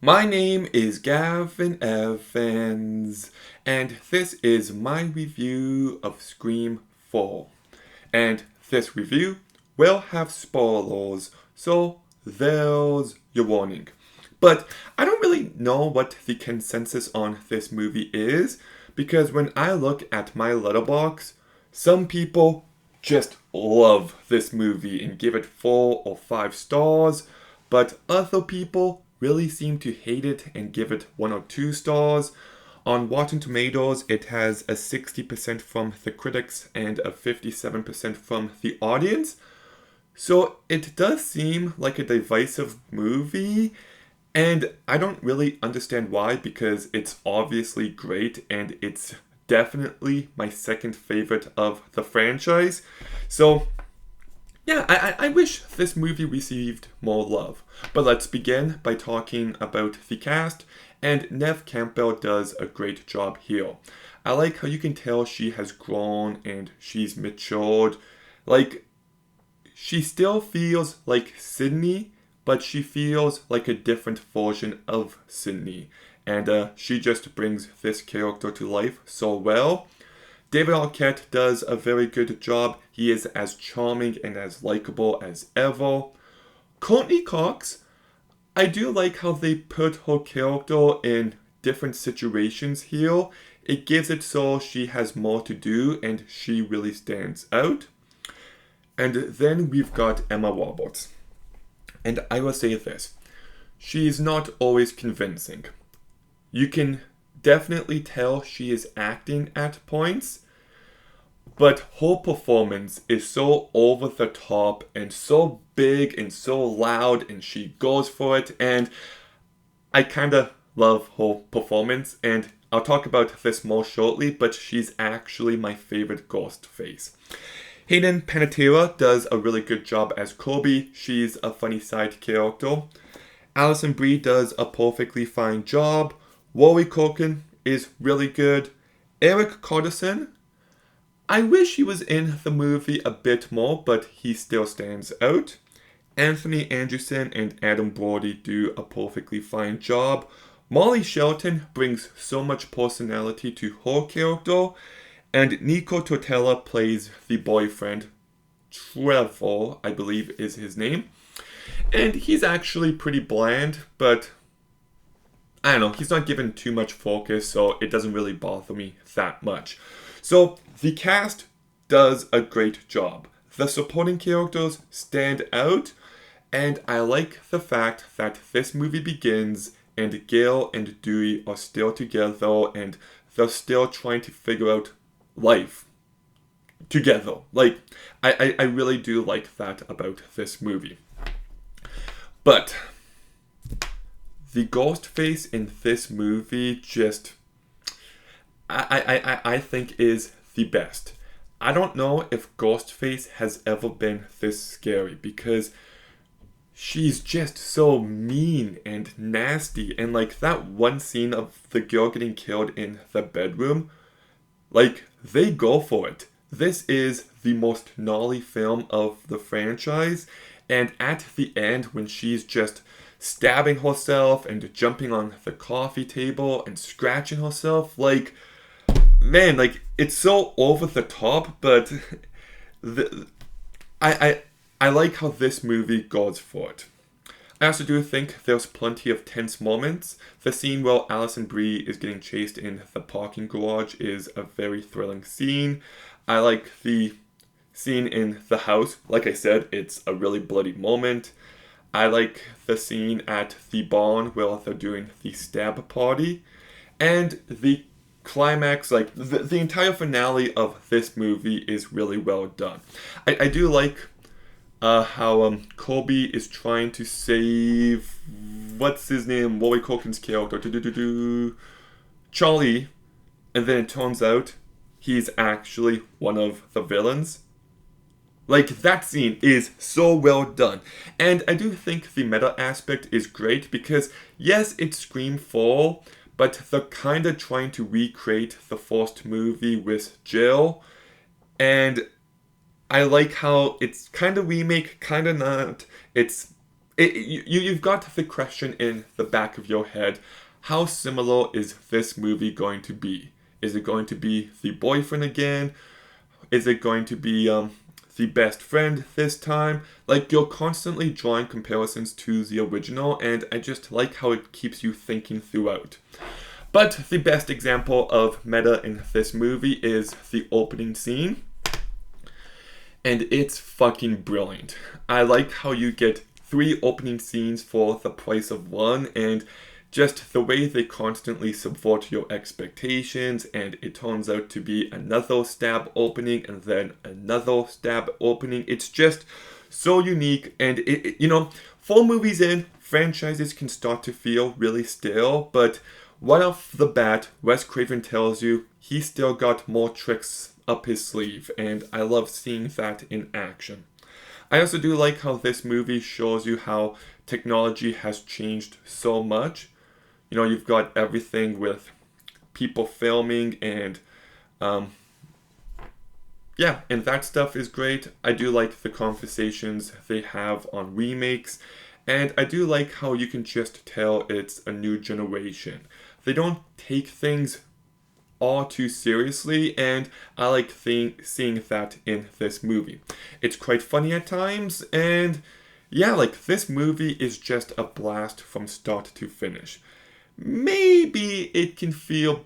My name is Gavin Evans, and this is my review of Scream 4. And this review will have spoilers, so there's your warning. But I don't really know what the consensus on this movie is, because when I look at my letterbox, some people just love this movie and give it 4 or 5 stars, but other people really seem to hate it and give it 1 or 2 stars. On Rotten Tomatoes, it has a 60% from the critics and a 57% from the audience. So it does seem like a divisive movie, and I don't really understand why because it's obviously great and it's definitely my second favorite of the franchise. So yeah, I wish this movie received more love. But let's begin by talking about the cast, and Neve Campbell does a great job here. I like how you can tell she has grown and she's matured. Like, she still feels like Sydney, but she feels like a different version of Sydney. And she just brings this character to life so well. David Arquette does a very good job. He is as charming and as likable as ever. Courtney Cox, I do like how they put her character in different situations here. It gives it so she has more to do and she really stands out. And then we've got Emma Roberts. And I will say this, she's not always convincing. You can definitely tell she is acting at points, but her performance is so over the top and so big and so loud, and she goes for it. And I kind of love her performance, and I'll talk about this more shortly, but she's actually my favorite Ghostface. Hayden Panettiere does a really good job as Kobe. She's a funny side character. Alison Brie does a perfectly fine job. Rory Culkin is really good. Eric Carterson, I wish he was in the movie a bit more, but he still stands out. Anthony Anderson and Adam Brody do a perfectly fine job. Molly Shelton brings so much personality to her character, and Nico Tortella plays the boyfriend. Trevor, I believe, is his name. And he's actually pretty bland, but I don't know, he's not given too much focus, so it doesn't really bother me that much. So the cast does a great job. The supporting characters stand out, and I like the fact that this movie begins and Gail and Dewey are still together and they're still trying to figure out life together. Like, I really do like that about this movie. But the ghost face in this movie just I think is the best. I don't know if Ghostface has ever been this scary because she's just so mean and nasty. And like that one scene of the girl getting killed in the bedroom, like they go for it. This is the most gnarly film of the franchise. And at the end, when she's just stabbing herself and jumping on the coffee table and scratching herself, like, man, like it's so over the top, but the, I like how this movie goes for it. I also do think there's plenty of tense moments. The scene where Alison Brie is getting chased in the parking garage is a very thrilling scene. I like the scene in the house. Like I said, it's a really bloody moment. I like the scene at the barn where they're doing the stab party. And the climax, like the entire finale of this movie is really well done. I do like how Colby is trying to save what's his name, Wally Culkin's character, Charlie, and then it turns out he's actually one of the villains. Like, that scene is so well done. And I do think the meta aspect is great because, yes, it's Scream 4, but they're kind of trying to recreate the first movie with Jill. And I like how it's kind of remake, kind of not. It's you've got the question in the back of your head, how similar is this movie going to be? Is it going to be the boyfriend again? Is it going to be the best friend this time? Like, you're constantly drawing comparisons to the original, and I just like how it keeps you thinking throughout. But the best example of meta in this movie is the opening scene, and it's fucking brilliant. I like how you get 3 opening scenes for the price of 1, and just the way they constantly subvert your expectations, and it turns out to be another stab opening and then another stab opening. It's just so unique, and 4 movies in, franchises can start to feel really stale, but right off the bat, Wes Craven tells you he's still got more tricks up his sleeve, and I love seeing that in action. I also do like how this movie shows you how technology has changed so much. You've got everything with people filming, and and that stuff is great. I do like the conversations they have on remakes, and I do like how you can just tell it's a new generation. They don't take things all too seriously, and I like seeing that in this movie. It's quite funny at times, and this movie is just a blast from start to finish. Maybe it can feel,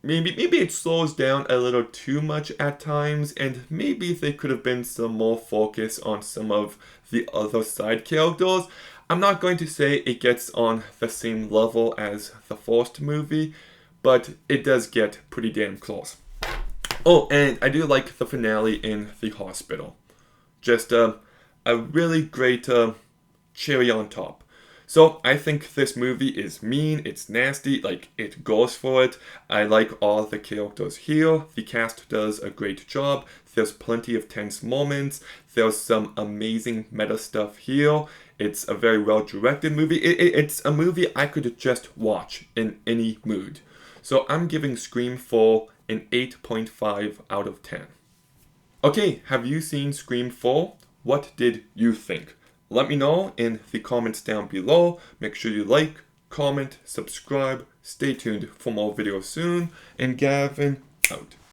maybe it slows down a little too much at times, and maybe there could have been some more focus on some of the other side characters. I'm not going to say it gets on the same level as the first movie, but it does get pretty damn close. Oh, and I do like the finale in the hospital. Just a really great cherry on top. So I think this movie is mean, it's nasty, like it goes for it. I like all the characters here. The cast does a great job. There's plenty of tense moments. There's some amazing meta stuff here. It's a very well directed movie. It's a movie I could just watch in any mood. So I'm giving Scream 4 an 8.5 out of 10. Okay, have you seen Scream 4? What did you think? Let me know in the comments down below. Make sure you like, comment, subscribe. Stay tuned for more videos soon. And Gavin, out.